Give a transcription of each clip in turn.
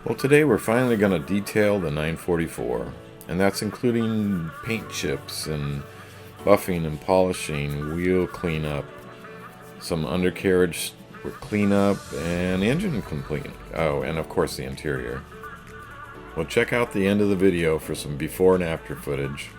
Well, today we're finally going to detail the 944, and that's including paint chips and buffing and polishing, wheel cleanup, some undercarriage cleanup, and engine cleanup. Oh, and of course the interior. Well, check out the end of the video for some before and after footage.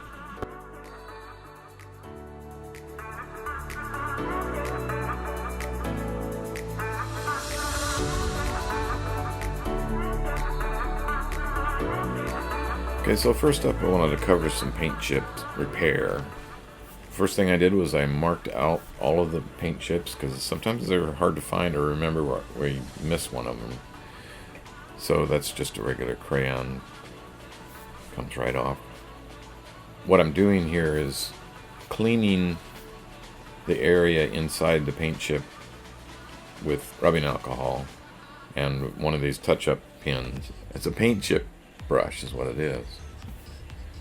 Okay, so first up I wanted to cover some paint chip repair. First thing I did was I marked out all of the paint chips because sometimes they're hard to find or remember where you miss one of them. So that's just a regular crayon. Comes right off. What I'm doing here is cleaning the area inside the paint chip with rubbing alcohol and one of these touch-up pins. It's a paint chip brush is what it is.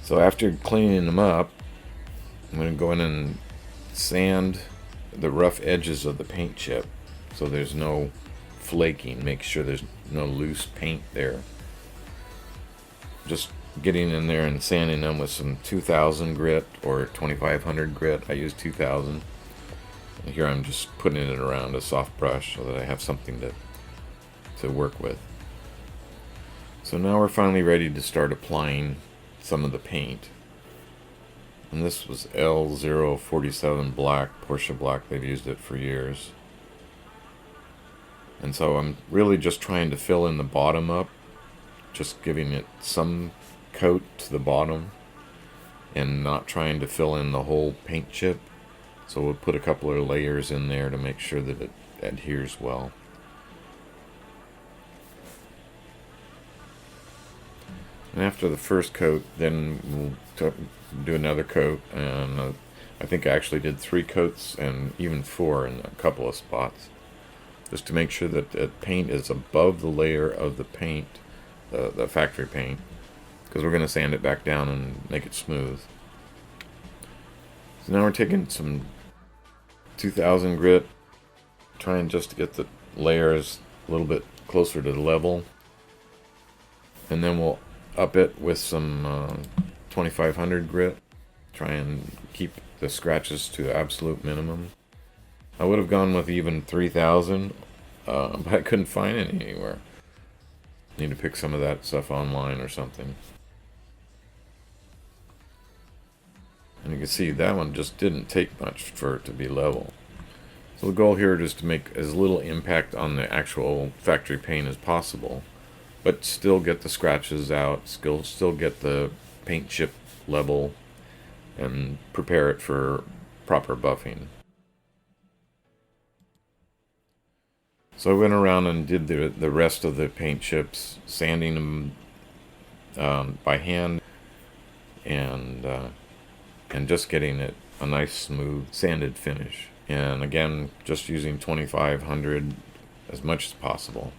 So after cleaning them up, I'm going to go in and sand the rough edges of the paint chip so there's no flaking. Make sure there's no loose paint there. Just getting in there and sanding them with some 2000 grit or 2500 grit. I use 2000. And here I'm just putting it around a soft brush so that I have something to work with. So now we're finally ready to start applying some of the paint. And this was L047 black, Porsche black. They've used it for years. And so I'm really just trying to fill in the bottom up, just giving it some coat to the bottom and not trying to fill in the whole paint chip. So we'll put a couple of layers in there to make sure that it adheres well. And after the first coat, then we'll do another coat, and I think I actually did 3 coats and even 4 in a couple of spots, just to make sure that the paint is above the layer of the paint, the factory paint, because we're going to sand it back down and make it smooth. So now we're taking some 2000 grit, trying just to get the layers a little bit closer to the level, and then we'll up it with some 2500 grit. Try and keep the scratches to absolute minimum. I would have gone with even 3000, but I couldn't find any anywhere. Need to pick some of that stuff online or something. And you can see that one just didn't take much for it to be level. So the goal here is to make as little impact on the actual factory paint as possible, but still get the scratches out, still get the paint chip level, and prepare it for proper buffing. So I went around and did the rest of the paint chips, sanding them by hand, and just getting it a nice smooth sanded finish. And again, just using 2500 as much as possible.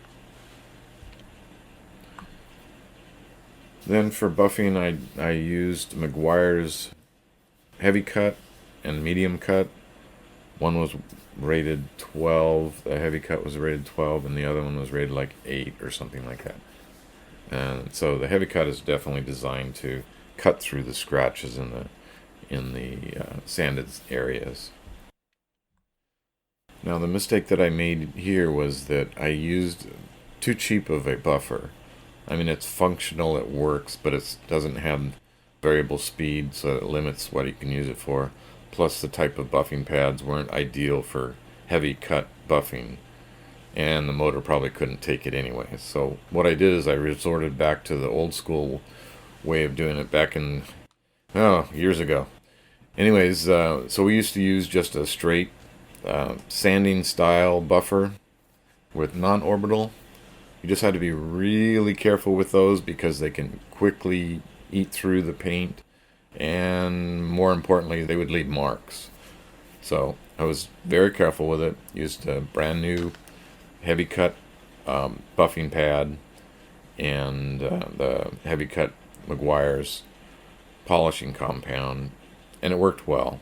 Then for buffing, I used Meguiar's heavy cut and medium cut. One was rated 12, the heavy cut was rated 12, and the other one was rated like 8 or something like that. And so the heavy cut is definitely designed to cut through the scratches in the sanded areas. Now the mistake that I made here was that I used too cheap of a buffer. I mean, it's functional, it works, but it doesn't have variable speed, so it limits what you can use it for. Plus the type of buffing pads weren't ideal for heavy cut buffing, and the motor probably couldn't take it anyway. So what I did is I resorted back to the old school way of doing it back in, years ago. Anyways, so we used to use just a straight sanding style buffer with non-orbital. You just had to be really careful with those because they can quickly eat through the paint, and more importantly, they would leave marks. So I was very careful with it. Used a brand new heavy cut buffing pad and the heavy cut Meguiar's polishing compound, and it worked well.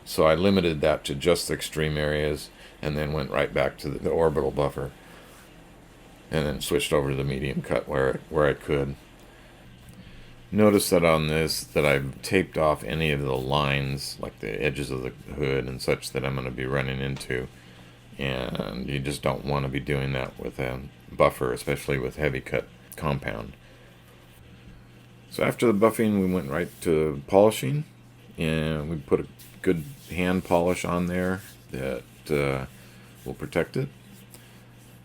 So I limited that to just the extreme areas and then went right back to the orbital buffer. and then switched over to the medium cut where I could. Notice that on this that I've taped off any of the lines, like the edges of the hood and such, that I'm going to be running into. And you just don't want to be doing that with a buffer, especially with heavy cut compound. So after the buffing, we went right to polishing, and we put a good hand polish on there that will protect it.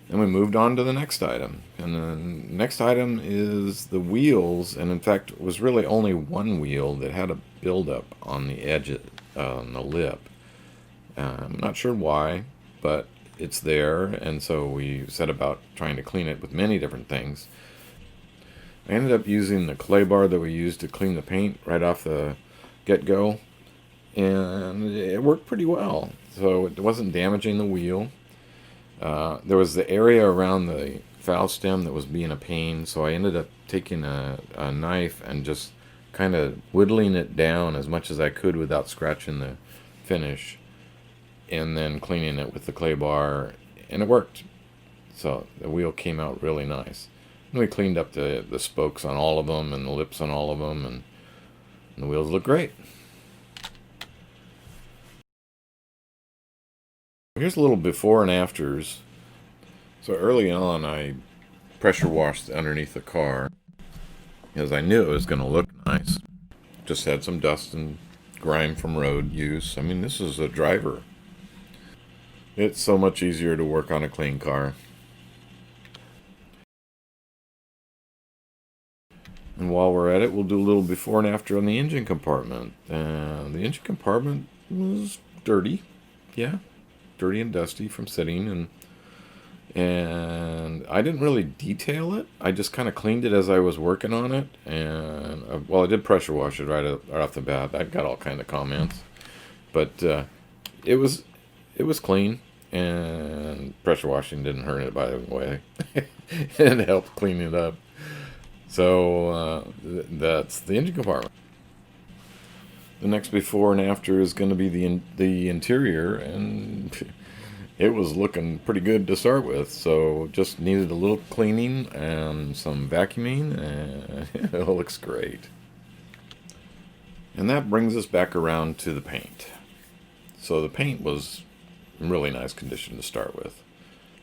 And we moved on to the next item. And the next item is the wheels, and in fact it was really only one wheel that had a buildup on the edge, on the lip. I'm not sure why, but it's there, and so we set about trying to clean it with many different things. I ended up using the clay bar that we used to clean the paint right off the get-go, and it worked pretty well. So it wasn't damaging the wheel. There was the area around the valve stem that was being a pain, so I ended up taking a knife and just kind of whittling it down as much as I could without scratching the finish, and then cleaning it with the clay bar, and it worked. So the wheel came out really nice. And we cleaned up the spokes on all of them and the lips on all of them, and the wheels look great. Here's a little before and afters. So early on, I pressure washed underneath the car because I knew it was going to look nice. Just had some dust and grime from road use. I mean, this is a driver. It's so much easier to work on a clean car. And while we're at it, we'll do a little before and after on the engine compartment. The engine compartment was dirty. Yeah, dirty and dusty from sitting, and I didn't really detail it. I just kind of cleaned it as I was working on it, and well, I did pressure wash it right off the bat. I got all kind of comments, but it was clean, and pressure washing didn't hurt it, by the way. It helped clean it up. So that's the engine compartment. The next before and after is going to be the interior, and it was looking pretty good to start with. So just needed a little cleaning and some vacuuming, and it looks great. And that brings us back around to the paint. So the paint was in really nice condition to start with.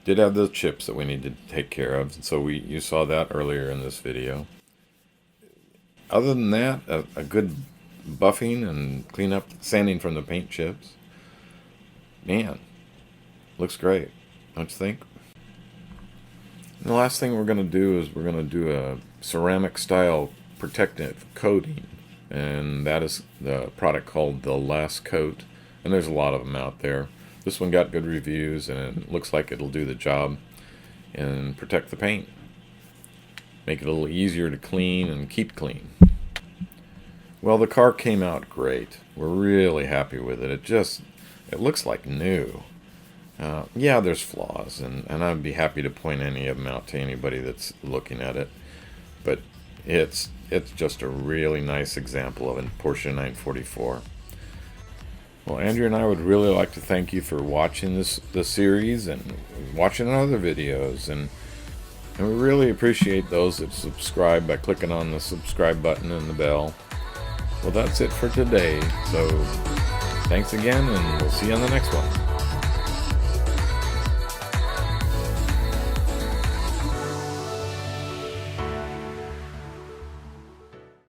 Did have the chips that we needed to take care of, and so you saw that earlier in this video. Other than that, a good buffing and clean up, sanding from the paint chips. Man, looks great, don't you think? And the last thing we're going to do is we're going to do a ceramic style protective coating, and that is the product called the Last Coat, and there's a lot of them out there. This one got good reviews, and it looks like it'll do the job and protect the paint. Make it a little easier to clean and keep clean. Well, the car came out great. We're really happy with it. It looks like new. Yeah, there's flaws, and I'd be happy to point any of them out to anybody that's looking at it. But it's just a really nice example of a Porsche 944. Well, Andrea and I would really like to thank you for watching this series and watching other videos, and we really appreciate those that subscribe by clicking on the subscribe button and the bell. Well, that's it for today, so thanks again, and we'll see you on the next one.